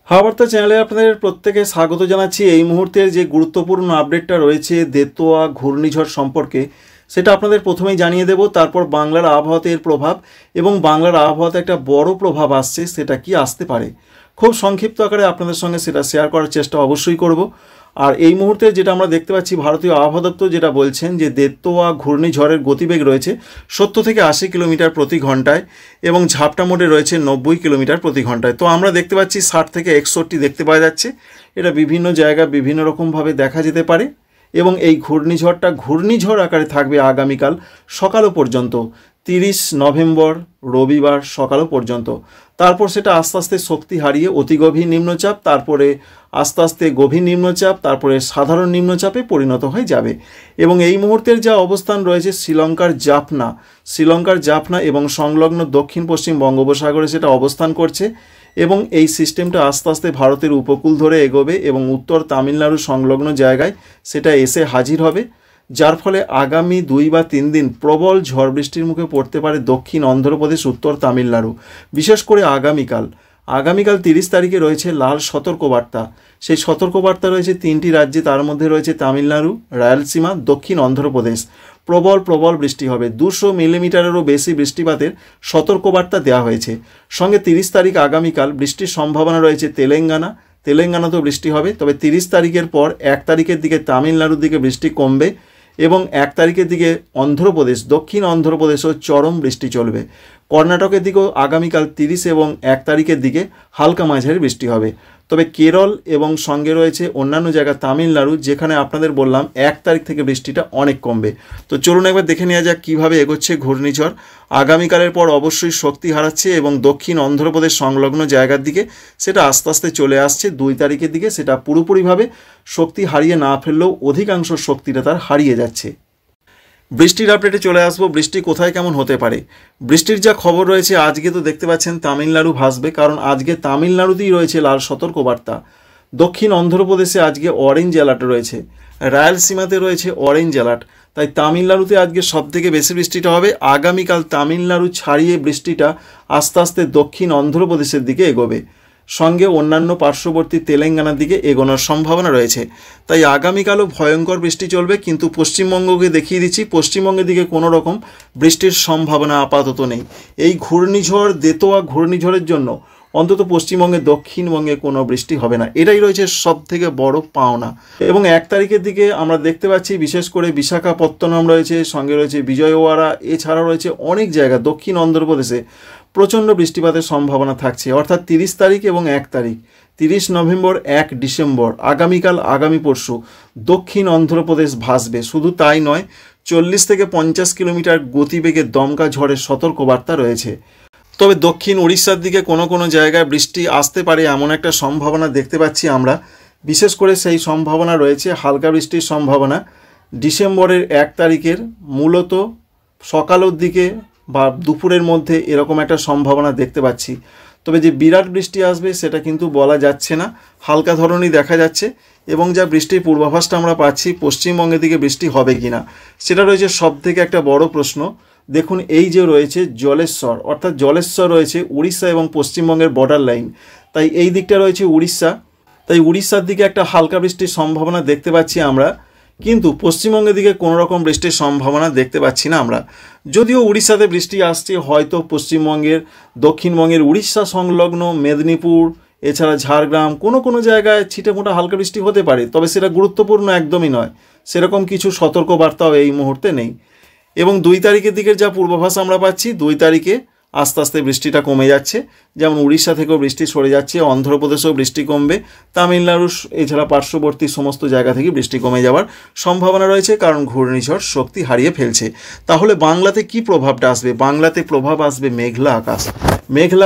হাওয়াবার্তা চ্যানেলে আপনাদের প্রত্যেকে স্বাগত জানাচ্ছি। এই মুহূর্তের যে গুরুত্বপূর্ণ আপডেটটা রয়েছে দেতোয়া ঘূর্ণিঝড় সম্পর্কে, সেটা আপনাদের প্রথমেই জানিয়ে দেব। তারপর বাংলার আবহাওয়াতে এর প্রভাব এবং বাংলার আবহাওয়াতে একটা বড় প্রভাব আসছে, সেটা কি আসতে পারে, খুব সংক্ষিপ্ত আকারে আপনাদের সঙ্গে সেটা শেয়ার করার চেষ্টা অবশ্যই করব। আর এই মুহূর্তে যেটা আমরা দেখতে পাচ্ছি, ভারতীয় আবহাওয়া দপ্তর যেটা বলছেন যে দেতোয়া ঘূর্ণিঝড়ের গতিবেগ রয়েছে 70 থেকে 80 কিলোমিটার প্রতি ঘন্টায় এবং ঝাপটা মোডে রয়েছে 90 কিলোমিটার প্রতি ঘন্টায়। তো আমরা দেখতে পাচ্ছি 60 থেকে 61 দেখতে পাওয়া যাচ্ছে। এটা বিভিন্ন জায়গায় বিভিন্ন রকমভাবে দেখা যেতে পারে এবং এই ঘূর্ণিঝড়টা ঘূর্ণিঝড় আকারে থাকবে আগামীকাল সকালও পর্যন্ত, 30 নভেম্বর রবিবার সকালও পর্যন্ত। তারপর সেটা আস্তে আস্তে শক্তি হারিয়ে অতি গভীর নিম্নচাপ, তারপরে আস্তে আস্তে গভীর নিম্নচাপ, তারপরে সাধারণ নিম্নচাপে পরিণত হয়ে যাবে। এবং এই মুহূর্তের যা অবস্থান রয়েছে শ্রীলঙ্কার জাফনা এবং সংলগ্ন দক্ষিণ পশ্চিম বঙ্গোপসাগরে সেটা অবস্থান করছে এবং এই সিস্টেমটা আস্তে আস্তে ভারতের উপকূল ধরে এগোবে এবং উত্তর তামিলনাড়ু সংলগ্ন জায়গায় সেটা এসে হাজির হবে, যার ফলে আগামী 2 বা 3 দিন প্রবল ঝড় বৃষ্টির মুখে পড়তে পারে দক্ষিণ অন্ধ্রপ্রদেশ, উত্তর তামিলনাড়ু। বিশেষ করে আগামীকাল 30 তারিখে রয়েছে লাল সতর্কবার্তা। সেই সতর্কবার্তা রয়েছে 3টি রাজ্যে, তার মধ্যে রয়েছে তামিলনাড়ু, রায়ালসীমা, দক্ষিণ অন্ধ্রপ্রদেশ। প্রবল বৃষ্টি হবে, 200 মিলিমিটারেরও বেশি বৃষ্টিপাতের সতর্কবার্তা দেওয়া হয়েছে। সঙ্গে 30 তারিখ আগামীকাল বৃষ্টির সম্ভাবনা রয়েছে তেলেঙ্গানাতেও বৃষ্টি হবে। তবে 30 তারিখের পর 1 তারিখের দিকে তামিলনাড়ুর দিকে বৃষ্টি কমবে এবং 1 তারিখের দিকে দক্ষিণ অন্ধ্রপ্রদেশেও চরম বৃষ্টি চলবে। কর্ণাটকের দিকেও আগামীকাল 30 এবং 1 তারিখের দিকে হালকা মাঝারি বৃষ্টি হবে। তবে কেরল এবং সঙ্গে রয়েছে অন্যান্য জায়গা তামিলনাড়ু, যেখানে আপনাদের বললাম 1 তারিখ থেকে বৃষ্টিটা অনেক কমবে। তো চলুন একবার দেখে নেওয়া যাক কীভাবে এগোচ্ছে ঘূর্ণিঝড়। আগামীকালের পর অবশ্যই শক্তি হারাচ্ছে এবং দক্ষিণ অন্ধ্রপ্রদেশ সংলগ্ন জায়গার দিকে সেটা আস্তে আস্তে চলে আসছে। 2 তারিখের দিকে সেটা পুরোপুরিভাবে শক্তি হারিয়ে না ফেললেও অধিকাংশ শক্তিটা তার হারিয়ে যাচ্ছে। বৃষ্টির আপডেটে চলে আসবো। বৃষ্টি কোথায় কেমন হতে পারে, বৃষ্টির যা খবর রয়েছে আজকে তো দেখতে পাচ্ছেন তামিলনাড়ু ভাসবে, কারণ আজকে তামিলনাড়ুতেই রয়েছে লাল সতর্কবার্তা। দক্ষিণ অন্ধ্রপ্রদেশে আজকে অরেঞ্জ অ্যালার্ট রয়েছে, রায়ালসীমাতে রয়েছে অরেঞ্জ অ্যালার্ট। তাই তামিলনাড়ুতে আজকে সবথেকে বেশি বৃষ্টিটা হবে। আগামীকাল তামিলনাড়ু ছাড়িয়ে বৃষ্টিটা আস্তে আস্তে দক্ষিণ অন্ধ্রপ্রদেশের দিকে এগোবে, সঙ্গে অন্যান্য পার্শ্ববর্তী তেলেঙ্গানার দিকে এগোনোর সম্ভাবনা রয়েছে। তাই আগামীকালও ভয়ঙ্কর বৃষ্টি চলবে, কিন্তু পশ্চিমবঙ্গকে দেখিয়ে দিচ্ছি পশ্চিমবঙ্গের দিকে কোনো রকম বৃষ্টির সম্ভাবনা আপাতত নেই। এই ঘূর্ণিঝড় দেতোয়া ঘূর্ণিঝড়ের জন্য অন্তত পশ্চিমবঙ্গে দক্ষিণবঙ্গে কোনো বৃষ্টি হবে না, এটাই রয়েছে সব থেকে বড় পাওনা। এবং 1 তারিখের দিকে আমরা দেখতে পাচ্ছি বিশেষ করে বিশাখাপত্তনম রয়েছে, সঙ্গে রয়েছে বিজয়ওয়াড়া, এছাড়া রয়েছে অনেক জায়গা দক্ষিণ অন্ধ্রপ্রদেশে প্রচণ্ড বৃষ্টিপাতের সম্ভাবনা থাকছে। অর্থাৎ 30 তারিখ এবং 1 তারিখ, 30 নভেম্বর 1 ডিসেম্বর, আগামী পরশু দক্ষিণ অন্ধ্রপ্রদেশ ভাসবে। শুধু তাই নয়, 40 থেকে 50 কিলোমিটার গতিবেগে দমকা ঝড়ের সতর্কবার্তা রয়েছে। তবে দক্ষিণ উড়িষ্যার দিকে কোনো জায়গায় বৃষ্টি আসতে পারে এমন একটা সম্ভাবনা দেখতে পাচ্ছি আমরা। বিশেষ করে সেই সম্ভাবনা রয়েছে হালকা বৃষ্টির সম্ভাবনা ডিসেম্বরের 1 তারিখের মূলত সকালের দিকে বা দুপুরের মধ্যে, এরকম একটা সম্ভাবনা দেখতে পাচ্ছি। তবে যে বিরাট বৃষ্টি আসবে সেটা কিন্তু বলা যাচ্ছে না, হালকা ধরনেরই দেখা যাচ্ছে। এবং যা বৃষ্টির পূর্বাভাসটা আমরা পাচ্ছি, পশ্চিমবঙ্গের দিকে বৃষ্টি হবে কি না সেটা রয়েছে সবথেকে একটা বড় প্রশ্ন। দেখুন, এই যে রয়েছে জলেশ্বর, অর্থাৎ জলেশ্বর রয়েছে উড়িষ্যা এবং পশ্চিমবঙ্গের বর্ডার লাইন, তাই এই দিকটা রয়েছে উড়িষ্যা। তাই উড়িষ্যার দিকে একটা হালকা বৃষ্টির সম্ভাবনা দেখতে পাচ্ছি আমরা, কিন্তু পশ্চিমবঙ্গের দিকে কোনো রকম বৃষ্টির সম্ভাবনা দেখতে পাচ্ছি না আমরা। যদিও উড়িষ্যাতে বৃষ্টি আসছে, হয়তো পশ্চিমবঙ্গের দক্ষিণবঙ্গের উড়িষ্যা সংলগ্ন মেদিনীপুর, এছাড়া ঝাড়গ্রাম কোনো জায়গায় ছিটেমোটা হালকা বৃষ্টি হতে পারে, তবে সেটা গুরুত্বপূর্ণ একদমই নয়। সেরকম কিছু সতর্কবার্তাও এই মুহূর্তে নেই। এবং 2 তারিখের দিকের যা পূর্বাভাস আমরা পাচ্ছি, 2 তারিখে আস্তে আস্তে বৃষ্টিটা কমে যাচ্ছে। যেমন উড়িষ্যা থেকেও বৃষ্টি সরে যাচ্ছে, অন্ধ্রপ্রদেশেও বৃষ্টি কমবে, তামিলনাড়ু এছাড়া পার্শ্ববর্তী সমস্ত জায়গা থেকে বৃষ্টি কমে যাওয়ার সম্ভাবনা রয়েছে, কারণ ঘূর্ণিঝড় শক্তি হারিয়ে ফেলছে। তাহলে বাংলাতে কি প্রভাবটা আসবে? বাংলাতে প্রভাব আসবে মেঘলা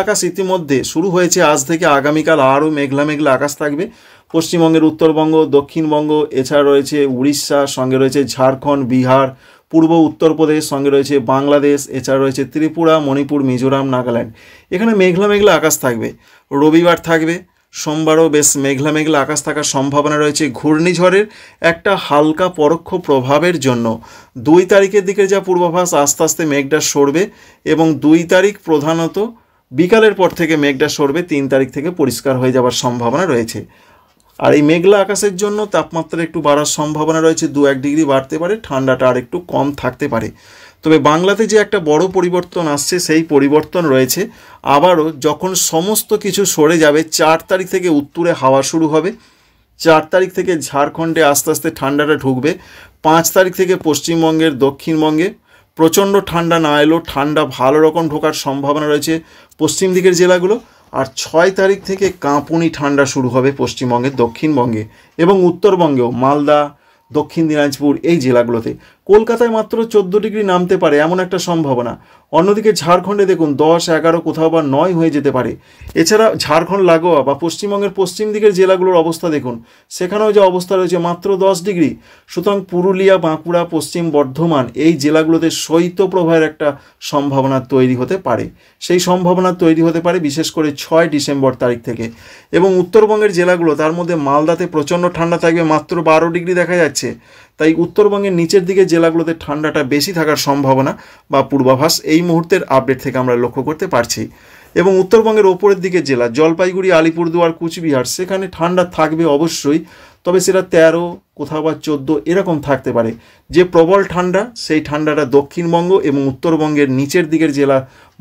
আকাশ ইতিমধ্যে শুরু হয়েছে। আজ থেকে আগামীকাল আরও মেঘলা আকাশ থাকবে। পশ্চিমবঙ্গের উত্তরবঙ্গ, দক্ষিণবঙ্গ, এছাড়া রয়েছে উড়িষ্যা, সঙ্গে রয়েছে ঝাড়খণ্ড, বিহার, পূর্ব উত্তরপ্রদেশ, সঙ্গে রয়েছে বাংলাদেশ, এছাড়া রয়েছে ত্রিপুরা, মণিপুর, মিজোরাম, নাগাল্যান্ড। এখানে মেঘলা আকাশ থাকবে। রবিবার থাকবে, সোমবারও বেশ মেঘলা আকাশ থাকার সম্ভাবনা রয়েছে ঘূর্ণিঝড়ের একটা হালকা পরোক্ষ প্রভাবের জন্য। 2 তারিখের দিকে যা পূর্বাভাস, আস্তে আস্তে মেঘটা সরবে এবং 2 তারিখ প্রধানত বিকালের পর থেকে মেঘটা সরবে, 3 তারিখ থেকে পরিষ্কার হয়ে যাওয়ার সম্ভাবনা রয়েছে। আর এই মেঘলা আকাশের জন্য তাপমাত্রা একটু বাড়ার সম্ভাবনা রয়েছে, 2-1 ডিগ্রি বাড়তে পারে, ঠান্ডাটা আর একটু কম থাকতে পারে। তবে বাংলাতে যে একটা বড় পরিবর্তন আসছে সেই পরিবর্তন রয়েছে আবারও যখন সমস্ত কিছু সরে যাবে। 4 তারিখ থেকে উত্তরে হাওয়া শুরু হবে, 4 তারিখ থেকে ঝাড়খণ্ডে আস্তে আস্তে ঠান্ডাটা ঢুকবে, 5 তারিখ থেকে পশ্চিমবঙ্গের দক্ষিণবঙ্গে প্রচণ্ড ঠান্ডা না এলেও ঠান্ডা ভালো রকম ঢোকার সম্ভাবনা রয়েছে পশ্চিম দিকের জেলাগুলো। আর 6 তারিখ থেকে কাঁপুনি ঠান্ডা শুরু হবে পশ্চিমবঙ্গের দক্ষিণবঙ্গে এবং উত্তরবঙ্গেও, মালদা, দক্ষিণ দিনাজপুর এই জেলাগুলোতে। কলকাতায় মাত্র 14 ডিগ্রি নামতে পারে এমন একটা সম্ভাবনা। অন্যদিকে ঝাড়খণ্ডে দেখুন 10, 11, কোথাও বা 9 হয়ে যেতে পারে। এছাড়া ঝাড়খণ্ড লাগোয়া বা পশ্চিমবঙ্গের পশ্চিম দিকের জেলাগুলোর অবস্থা দেখুন, সেখানেও যে অবস্থা রয়েছে মাত্র 10 ডিগ্রি। সুতরাং পুরুলিয়া, বাঁকুড়া, পশ্চিম বর্ধমান এই জেলাগুলোতে শৈত্যপ্রবাহের একটা সম্ভাবনা তৈরি হতে পারে। সেই সম্ভাবনা তৈরি হতে পারে বিশেষ করে 6 ডিসেম্বর তারিখ থেকে। এবং উত্তরবঙ্গের জেলাগুলো, তার মধ্যে মালদাতে প্রচণ্ড ঠান্ডা থাকবে, মাত্র 12 ডিগ্রি দেখা যাচ্ছে। তাই উত্তরবঙ্গের নিচের দিকে জেলাগুলোতে ঠান্ডাটা বেশি থাকার সম্ভাবনা বা পূর্বাভাস এই মুহূর্তের আপডেট থেকে আমরা লক্ষ্য করতে পারছি। এবং উত্তরবঙ্গের ওপরের দিকে জেলা জলপাইগুড়ি, আলিপুরদুয়ার, কুচবিহার, সেখানে ঠান্ডা থাকবে অবশ্যই, তবে সেটা 13, কোথাও বা 14 এরকম থাকতে পারে। যে প্রবল ঠান্ডা, সেই ঠান্ডাটা দক্ষিণবঙ্গ এবং উত্তরবঙ্গের নিচের দিকের জেলা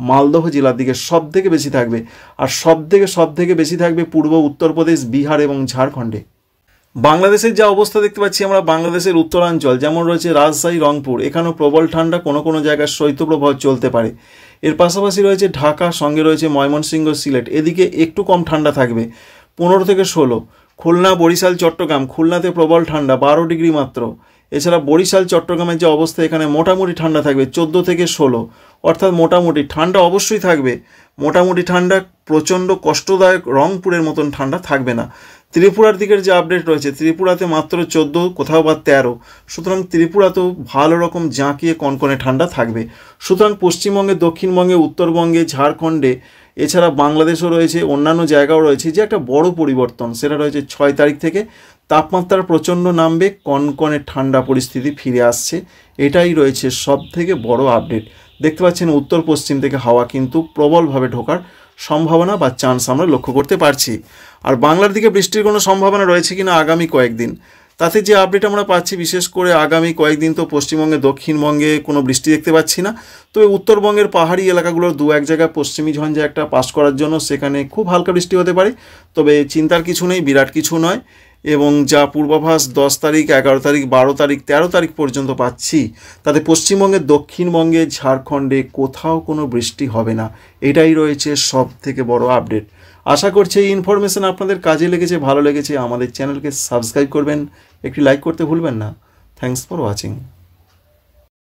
মালদহ জেলার দিকে সব থেকে বেশি থাকবে। আর সব থেকে বেশি থাকবে পূর্ব উত্তরপ্রদেশ, বিহার এবং ঝাড়খণ্ডে। বাংলাদেশের যা অবস্থা দেখতে পাচ্ছি আমরা, বাংলাদেশের উত্তরাঞ্চল যেমন রয়েছে রাজশাহী, রংপুর, এখানেও প্রবল ঠান্ডা, কোনো জায়গায় শৈত্যপ্রবাহ চলতে পারে। এর পাশাপাশি রয়েছে ঢাকা, সঙ্গে রয়েছে ময়মনসিংহ, সিলেট, এদিকে একটু কম ঠান্ডা থাকবে, 15 থেকে 16। খুলনা, বরিশাল, চট্টগ্রাম, খুলনাতে প্রবল ঠান্ডা, 12 ডিগ্রি মাত্র। এছাড়া বরিশাল, চট্টগ্রামের যে অবস্থা, এখানে মোটামুটি ঠান্ডা থাকবে 14 থেকে 16, অর্থাৎ মোটামুটি ঠান্ডা অবশ্যই থাকবে, মোটামুটি ঠান্ডা, প্রচণ্ড কষ্টদায়ক রংপুরের মতন ঠান্ডা থাকবে না। ত্রিপুরার দিকের যে আপডেট রয়েছে, ত্রিপুরাতে মাত্র 14, কোথাও বা 13, সুতরাং ত্রিপুরাতেও ভালো রকম জাঁকিয়ে কনকনে ঠান্ডা থাকবে। সুতরাং পশ্চিমবঙ্গে, দক্ষিণবঙ্গে, উত্তরবঙ্গে, ঝাড়খণ্ডে, এছাড়া বাংলাদেশও রয়েছে, অন্যান্য জায়গাও রয়েছে, যে একটা বড় পরিবর্তন সেটা রয়েছে 6 তারিখ থেকে তাপমাত্রা প্রচণ্ড নামবে, কনকনে ঠান্ডা পরিস্থিতি ফিরে আসছে। এটাই রয়েছে সব থেকে বড় আপডেট। দেখতে পাচ্ছেন উত্তর পশ্চিম থেকে হাওয়া কিন্তু প্রবলভাবে ঢোকার সম্ভাবনা বা চান্স আমরা লক্ষ্য করতে পারছি। আর বাংলার দিকে বৃষ্টির কোনো সম্ভাবনা রয়েছে কিনা আগামী কয়েকদিন, তাতে যে আপডেট আমরা পাচ্ছি, বিশেষ করে আগামী কয়েকদিন তো পশ্চিমবঙ্গে, দক্ষিণবঙ্গে কোনো বৃষ্টি দেখতে পাচ্ছি না। তবে উত্তরবঙ্গের পাহাড়ি এলাকাগুলোর 2-1 জায়গায় পশ্চিমী ঝঞ্ঝা একটা পাস করার জন্য সেখানে খুব হালকা বৃষ্টি হতে পারে, তবে চিন্তার কিছু নেই, বিরাট কিছু নয়। এবং যা পূর্বাভাস 10 তারিখ, 11 তারিখ, 12 তারিখ, 13 তারিখ পর্যন্ত পাচ্ছি, তাতে পশ্চিমবঙ্গের, দক্ষিণবঙ্গে, ঝাড়খণ্ডে কোথাও কোনো বৃষ্টি হবে না। এটাই রয়েছে সব থেকে বড় আপডেট। আশা করছি এই ইনফরমেশন আপনাদের কাজে লেগেছে, ভালো লেগেছে। আমাদের চ্যানেলকে সাবস্ক্রাইব করবেন, একটি লাইক করতে ভুলবেন না। Thanks for watching.